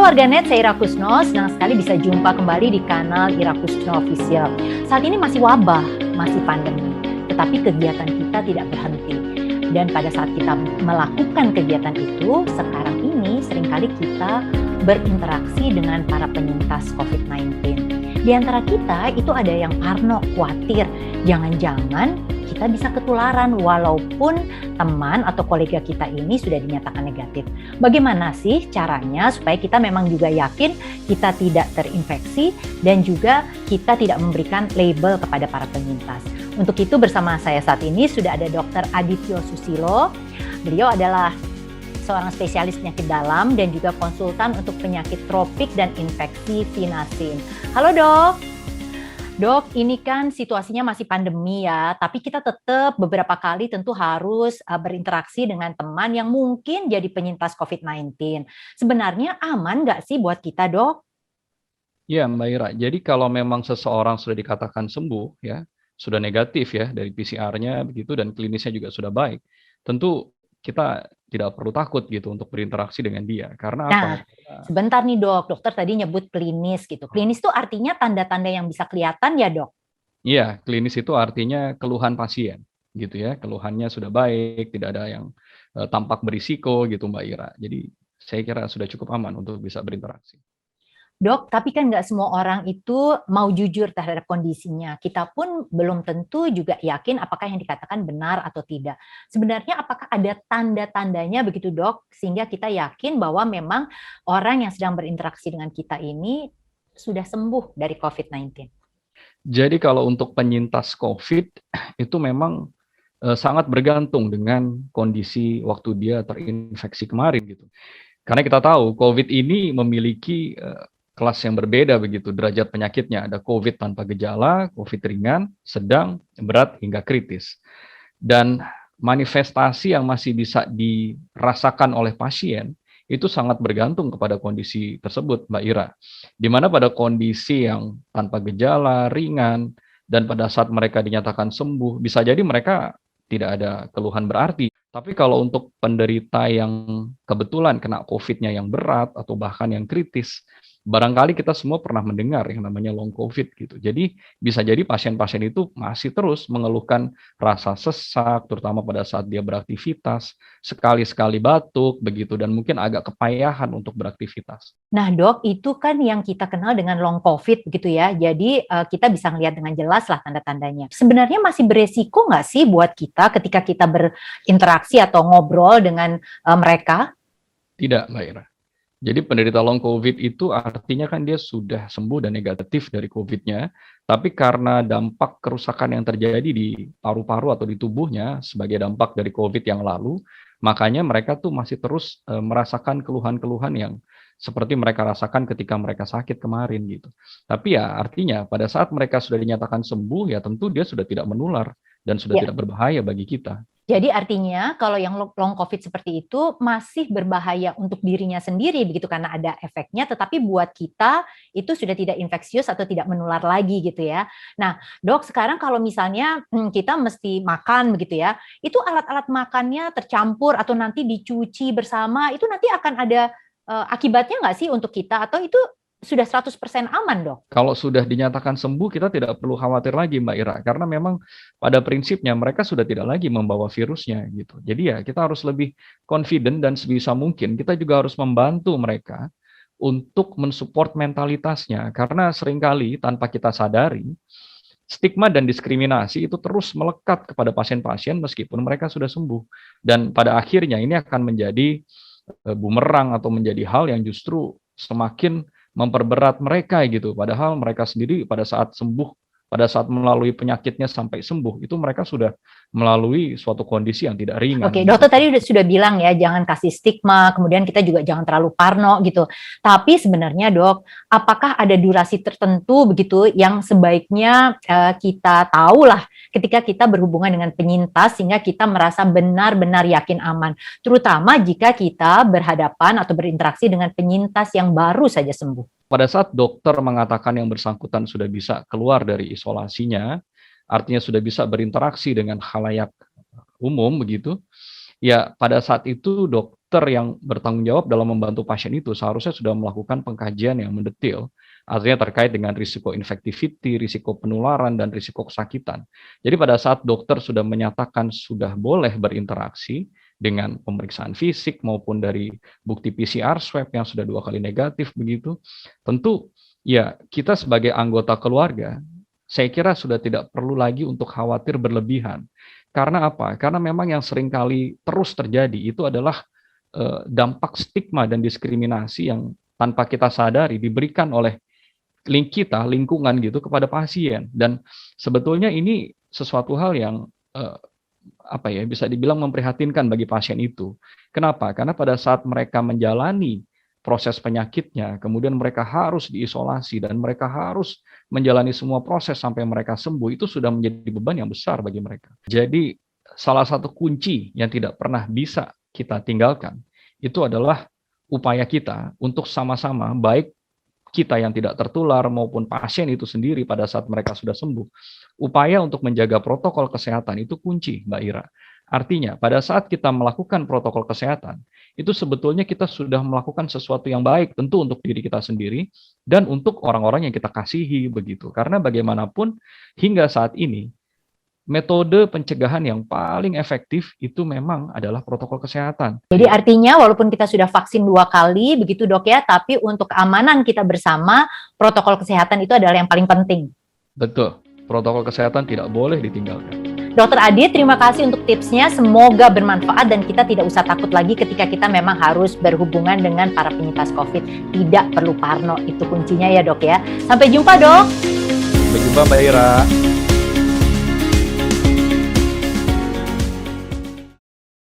warganet, saya Ira Kusno, senang sekali bisa jumpa kembali di kanal Ira Kusno Official. Saat ini masih wabah, masih pandemi, tetapi kegiatan kita tidak berhenti. Dan pada saat kita melakukan kegiatan itu, sekarang ini seringkali kita berinteraksi dengan para penyintas COVID-19. Di antara kita itu ada yang parno, khawatir, jangan-jangan kita bisa ketularan walaupun teman atau kolega kita ini sudah dinyatakan negatif. Bagaimana sih caranya supaya kita memang juga yakin kita tidak terinfeksi dan juga kita tidak memberikan label kepada para penyintas. Untuk itu bersama saya saat ini sudah ada Dr. Adityo Susilo. Beliau adalah seorang spesialis penyakit dalam dan juga konsultan untuk penyakit tropik dan infeksi vinasin. Halo dok. Dok, ini kan situasinya masih pandemi ya, tapi kita tetap beberapa kali tentu harus berinteraksi dengan teman yang mungkin jadi penyintas COVID-19. Sebenarnya aman nggak sih buat kita, dok? Ya, Mbak Ira. Jadi kalau memang seseorang sudah dikatakan sembuh, ya, sudah negatif ya dari PCR-nya begitu dan klinisnya juga sudah baik, tentu kita tidak perlu takut gitu untuk berinteraksi dengan dia. Karena apa? Nah, sebentar nih dok, dokter tadi nyebut klinis gitu. Klinis itu artinya tanda-tanda yang bisa kelihatan ya dok? Iya, klinis itu artinya keluhan pasien gitu ya. Keluhannya sudah baik, tidak ada yang tampak berisiko gitu Mbak Ira. Jadi saya kira sudah cukup aman untuk bisa berinteraksi. Dok, tapi kan nggak semua orang itu mau jujur terhadap kondisinya. Kita pun belum tentu juga yakin apakah yang dikatakan benar atau tidak. Sebenarnya apakah ada tanda-tandanya begitu dok, sehingga kita yakin bahwa memang orang yang sedang berinteraksi dengan kita ini sudah sembuh dari COVID-19? Jadi kalau untuk penyintas COVID itu memang sangat bergantung dengan kondisi waktu dia terinfeksi kemarin gitu. Karena kita tahu COVID ini memiliki kelas yang berbeda begitu derajat penyakitnya. Ada COVID tanpa gejala, COVID ringan, sedang, berat hingga kritis. Dan manifestasi yang masih bisa dirasakan oleh pasien itu sangat bergantung kepada kondisi tersebut, Mbak Ira. Di mana pada kondisi yang tanpa gejala, ringan, dan pada saat mereka dinyatakan sembuh, bisa jadi mereka tidak ada keluhan berarti. Tapi kalau untuk penderita yang kebetulan kena COVID-nya yang berat atau bahkan yang kritis, barangkali kita semua pernah mendengar yang namanya long COVID gitu. Jadi bisa jadi pasien-pasien itu masih terus mengeluhkan rasa sesak, terutama pada saat dia beraktivitas, sekali-sekali batuk begitu, dan mungkin agak kepayahan untuk beraktivitas. Nah dok, itu kan yang kita kenal dengan long COVID gitu ya. Jadi kita bisa ngelihat dengan jelas lah tanda-tandanya. Sebenarnya masih beresiko nggak sih buat kita ketika kita berinteraksi atau ngobrol dengan mereka? Tidak, Mbak Ira. Jadi penderita long COVID itu artinya kan dia sudah sembuh dan negatif dari COVID-nya, tapi karena dampak kerusakan yang terjadi di paru-paru atau di tubuhnya sebagai dampak dari COVID yang lalu, makanya mereka tuh masih terus merasakan keluhan-keluhan yang seperti mereka rasakan ketika mereka sakit kemarin gitu. Tapi ya artinya pada saat mereka sudah dinyatakan sembuh, ya tentu dia sudah tidak menular dan sudah tidak berbahaya bagi kita. Jadi artinya kalau yang long COVID seperti itu masih berbahaya untuk dirinya sendiri begitu karena ada efeknya, tetapi buat kita itu sudah tidak infeksius atau tidak menular lagi gitu ya. Nah dok, sekarang kalau misalnya kita mesti makan begitu ya, itu alat-alat makannya tercampur atau nanti dicuci bersama, itu nanti akan ada akibatnya nggak sih untuk kita atau itu sudah 100% aman dok? Kalau sudah dinyatakan sembuh, kita tidak perlu khawatir lagi Mbak Ira, karena memang pada prinsipnya mereka sudah tidak lagi membawa virusnya gitu. Jadi ya kita harus lebih confident dan sebisa mungkin kita juga harus membantu mereka untuk mensupport mentalitasnya, karena seringkali tanpa kita sadari, stigma dan diskriminasi itu terus melekat kepada pasien-pasien meskipun mereka sudah sembuh. Dan pada akhirnya ini akan menjadi bumerang atau menjadi hal yang justru semakin memperberat mereka gitu. Padahal mereka sendiri pada saat sembuh, pada saat melalui penyakitnya sampai sembuh, itu mereka sudah melalui suatu kondisi yang tidak ringan. Oke, dokter tadi sudah bilang ya, jangan kasih stigma, kemudian kita juga jangan terlalu parno gitu. Tapi sebenarnya dok, apakah ada durasi tertentu begitu yang sebaiknya kita tahu lah ketika kita berhubungan dengan penyintas sehingga kita merasa benar-benar yakin aman. Terutama jika kita berhadapan atau berinteraksi dengan penyintas yang baru saja sembuh. Pada saat dokter mengatakan yang bersangkutan sudah bisa keluar dari isolasinya, artinya sudah bisa berinteraksi dengan khalayak umum begitu, ya pada saat itu dokter yang bertanggung jawab dalam membantu pasien itu seharusnya sudah melakukan pengkajian yang mendetil, artinya terkait dengan risiko infectivity, risiko penularan, dan risiko kesakitan. Jadi pada saat dokter sudah menyatakan sudah boleh berinteraksi dengan pemeriksaan fisik maupun dari bukti PCR swab yang sudah 2 kali negatif begitu, tentu ya kita sebagai anggota keluarga, saya kira sudah tidak perlu lagi untuk khawatir berlebihan. Karena apa? Karena memang yang seringkali terus terjadi itu adalah dampak stigma dan diskriminasi yang tanpa kita sadari diberikan oleh lingkungan gitu kepada pasien. Dan sebetulnya ini sesuatu hal yang bisa dibilang memprihatinkan bagi pasien itu. Kenapa? Karena pada saat mereka menjalani proses penyakitnya, kemudian mereka harus diisolasi dan mereka harus menjalani semua proses sampai mereka sembuh, itu sudah menjadi beban yang besar bagi mereka. Jadi salah satu kunci yang tidak pernah bisa kita tinggalkan itu adalah upaya kita untuk sama-sama, baik kita yang tidak tertular maupun pasien itu sendiri pada saat mereka sudah sembuh, upaya untuk menjaga protokol kesehatan itu kunci, Mbak Ira. Artinya, pada saat kita melakukan protokol kesehatan, itu sebetulnya kita sudah melakukan sesuatu yang baik, tentu untuk diri kita sendiri, dan untuk orang-orang yang kita kasihi, begitu. Karena bagaimanapun, hingga saat ini, metode pencegahan yang paling efektif itu memang adalah protokol kesehatan. Jadi artinya, walaupun kita sudah vaksin 2 kali, begitu dok ya, tapi untuk keamanan kita bersama, protokol kesehatan itu adalah yang paling penting. Betul, protokol kesehatan tidak boleh ditinggalkan. Dr. Adi, terima kasih untuk tipsnya. Semoga bermanfaat dan kita tidak usah takut lagi ketika kita memang harus berhubungan dengan para penyintas COVID. Tidak perlu parno, itu kuncinya ya dok ya. Sampai jumpa dok. Sampai jumpa Mbak Ira.